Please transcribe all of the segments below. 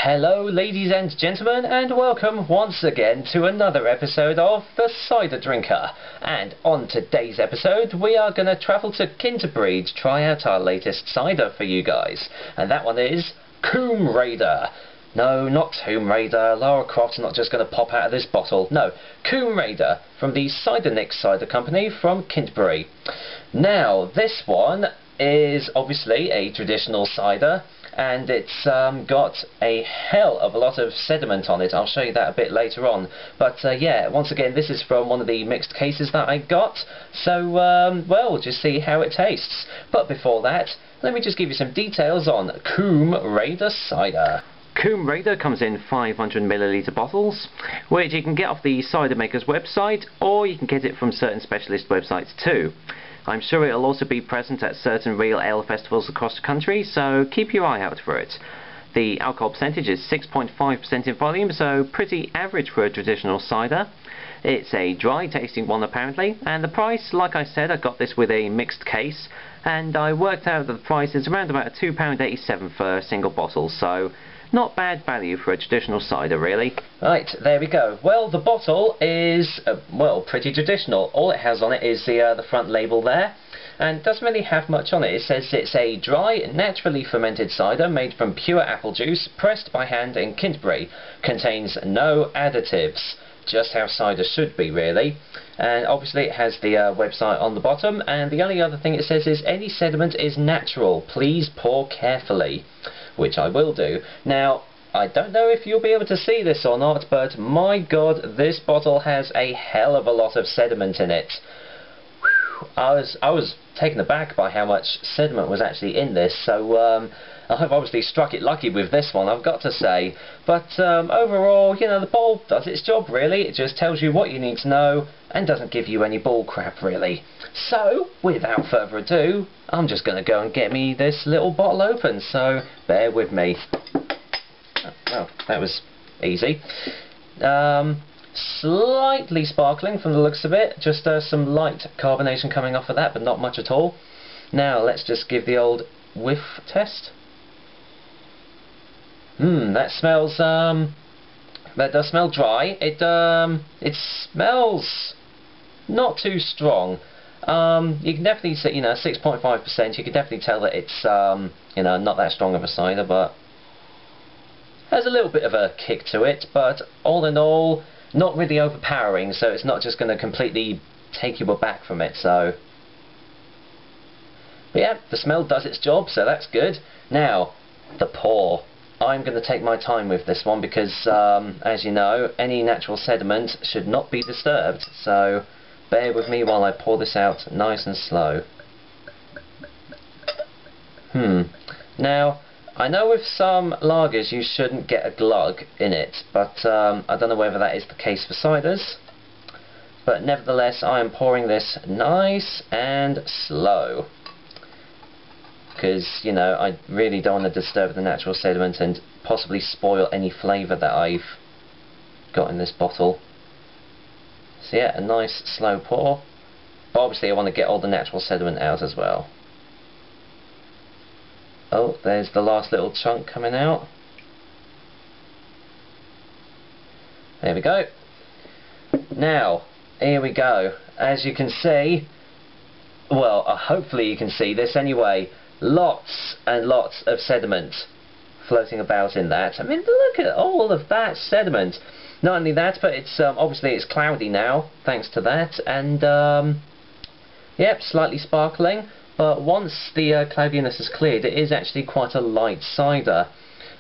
Hello ladies and gentlemen, and welcome once again to another episode of The Cider Drinker. And on today's episode we are going to travel to Kintbury to try out our latest cider for you guys. And that one is Combe. No, not Tomb Raider. Lara Croft's not just going to pop out of this bottle. No, Combe from the Cider Cider Company from Kintbury. Now, this one is obviously a traditional cider, and it's got a hell of a lot of sediment on it. I'll show you that a bit later on. But yeah, once again, this is from one of the mixed cases that I got. So, well, we'll just see how it tastes. But before that, let me just give you some details on Combe cider. Combe comes in 500ml bottles, which you can get off the cider maker's website, or you can get it from certain specialist websites too. I'm sure it'll also be present at certain real ale festivals across the country, so keep your eye out for it. The alcohol percentage is 6.5% in volume, so pretty average for a traditional cider. It's a dry tasting one apparently, and the price, like I said, I got this with a mixed case, and I worked out that the price is around about £2.87 for a single bottle, so not bad value for a traditional cider, really. Right, there we go. Well, the bottle is, well, pretty traditional. All it has on it is the front label there, and doesn't really have much on it. It says it's a dry, naturally fermented cider made from pure apple juice, pressed by hand in Kintbury. Contains no additives. Just how cider should be, really. And obviously it has the website on the bottom, and the only other thing it says is any sediment is natural. Please pour carefully. Which I will do. Now, I don't know if you'll be able to see this or not, but my god, this bottle has a hell of a lot of sediment in it. Whew, I was taken aback by how much sediment was actually in this, so I've obviously struck it lucky with this one, I've got to say. But overall, you know, the bottle does its job, really. It just tells you what you need to know and doesn't give you any bull crap, really. So, without further ado, I'm just going to go and get me this little bottle open, so bear with me. Oh, that was easy. Slightly sparkling from the looks of it, just some light carbonation coming off of that, but not much at all. Now, let's just give the old whiff test. That smells, that does smell dry. It smells not too strong. You can definitely see, you know, 6.5%, you can definitely tell that it's, you know, not that strong of a cider, but has a little bit of a kick to it, but all in all, not really overpowering, so it's not just going to completely take you aback from it, so. But yeah, the smell does its job, so that's good. Now, the pour. I'm going to take my time with this one because, as you know, any natural sediment should not be disturbed, so bear with me while I pour this out nice and slow. Now, I know with some lagers you shouldn't get a glug in it, but I don't know whether that is the case for ciders. But nevertheless, I am pouring this nice and slow, because, you know, I really don't want to disturb the natural sediment and possibly spoil any flavour that I've got in this bottle. So yeah, a nice slow pour. But obviously I want to get all the natural sediment out as well. Oh, there's the last little chunk coming out. There we go. Now, here we go. As you can see, well, hopefully you can see this anyway, lots and lots of sediment floating about in that. I mean, look at all of that sediment. Not only that, but it's obviously it's cloudy now, thanks to that, and yep, slightly sparkling. But once the cloudiness is cleared, it is actually quite a light cider,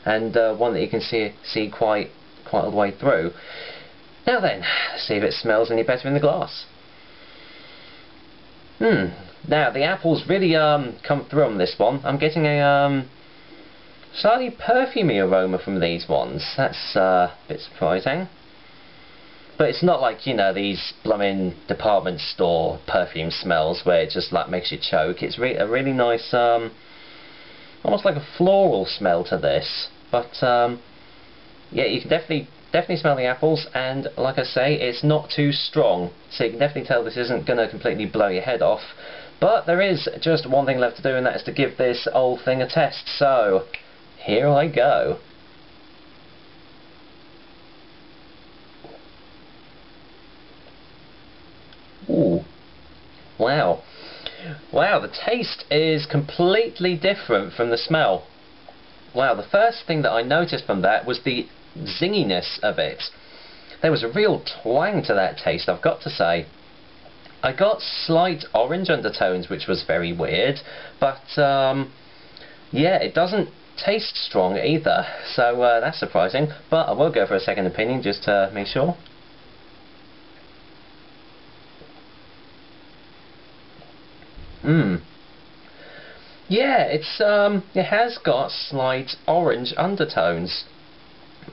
and one that you can see quite all the way through. Now then, let's see if it smells any better in the glass. Now the apples really come through on this one. I'm getting a slightly perfumey aroma from these ones. That's a bit surprising. But it's not like, you know, these blooming department store perfume smells where it just like makes you choke. It's a really nice, almost like a floral smell to this. But yeah, you can definitely smell the apples, and like I say, it's not too strong. So you can definitely tell this isn't going to completely blow your head off. But there is just one thing left to do, and that is to give this old thing a test. So here I go. Wow. Wow, the taste is completely different from the smell. Wow, the first thing that I noticed from that was the zinginess of it. There was a real twang to that taste, I've got to say. I got slight orange undertones, which was very weird, but yeah, it doesn't taste strong either, so that's surprising, but I will go for a second opinion just to make sure. Yeah, it has got slight orange undertones,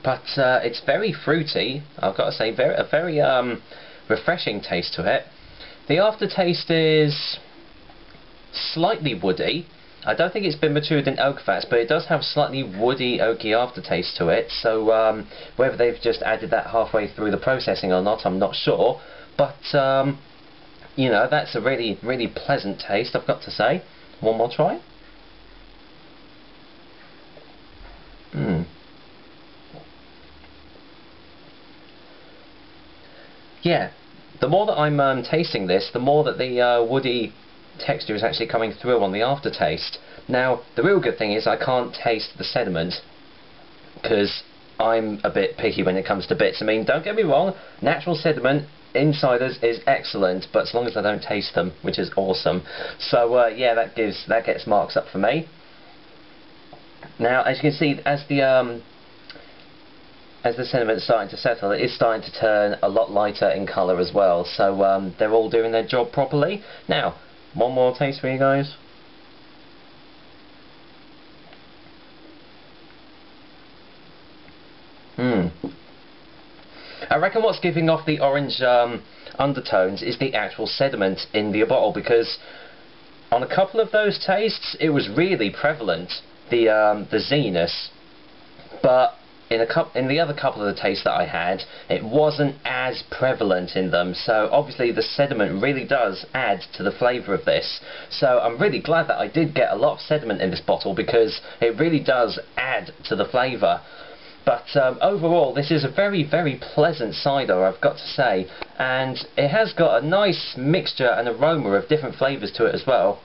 but it's very fruity. I've got to say, a very refreshing taste to it. The aftertaste is slightly woody. I don't think it's been matured in oak fats, but it does have slightly woody, oaky aftertaste to it. So whether they've just added that halfway through the processing or not, I'm not sure. But you know, that's a really, really pleasant taste, I've got to say. One more try. Yeah, the more that I'm tasting this, the more that the woody texture is actually coming through on the aftertaste. Now, the real good thing is I can't taste the sediment, because I'm a bit picky when it comes to bits. I mean, don't get me wrong, natural sediment in ciders is excellent, but as long as I don't taste them, which is awesome. So yeah, that gets marks up for me. Now, as you can see, as the sediment is starting to settle, it is starting to turn a lot lighter in colour as well. So they're all doing their job properly. Now, one more taste for you guys. I reckon what's giving off the orange undertones is the actual sediment in the bottle, because on a couple of those tastes it was really prevalent, the zinginess, but in the other couple of the tastes that I had, it wasn't as prevalent in them. So obviously the sediment really does add to the flavour of this. So I'm really glad that I did get a lot of sediment in this bottle, because it really does add to the flavour. But overall, this is a very, very pleasant cider, I've got to say, and it has got a nice mixture and aroma of different flavours to it as well,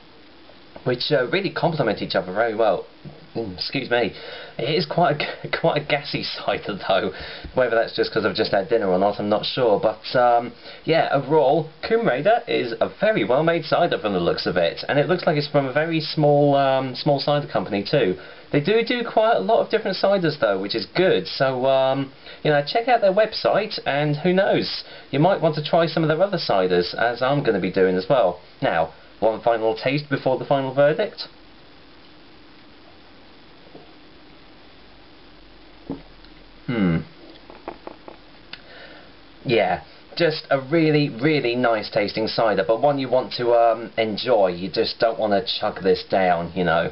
which really complement each other very well. Excuse me. It is quite a gassy cider though. Whether that's just because I've just had dinner or not, I'm not sure. But yeah, overall, Combe Raider is a very well made cider from the looks of it, and it looks like it's from a very small cider company too. They do quite a lot of different ciders though, which is good. So you know, check out their website, and who knows, you might want to try some of their other ciders, as I'm going to be doing as well. Now, one final taste before the final verdict. Yeah, just a really, really nice tasting cider, but one you want to enjoy. You just don't want to chug this down, you know.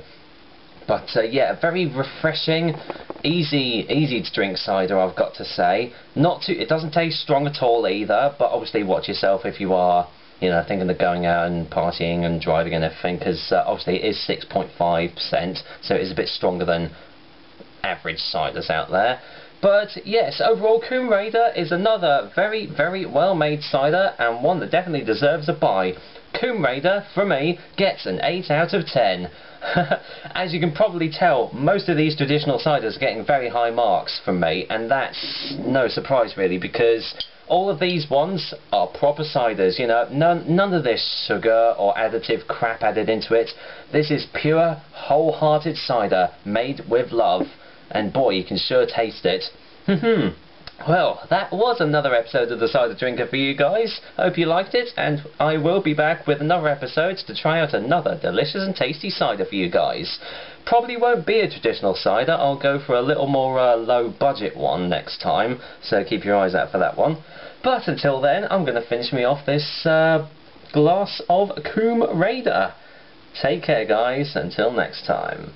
But yeah, a very refreshing, easy to drink cider, I've got to say. It doesn't taste strong at all either, but obviously watch yourself if you are, you know, thinking of going out and partying and driving and everything, because obviously it is 6.5%, so it is a bit stronger than average ciders out there. But yes, overall, Combe Raider is another very, very well made cider, and one that definitely deserves a buy. Combe Raider, for me, gets an 8 out of 10. As you can probably tell, most of these traditional ciders are getting very high marks from me, and that's no surprise really, because all of these ones are proper ciders, you know, none of this sugar or additive crap added into it. This is pure, wholehearted cider made with love. And boy, you can sure taste it. Well, that was another episode of The Cider Drinker for you guys. Hope you liked it, and I will be back with another episode to try out another delicious and tasty cider for you guys. Probably won't be a traditional cider. I'll go for a little more low budget one next time, so keep your eyes out for that one. But until then, I'm going to finish me off this glass of Combe Raider. Take care guys, until next time.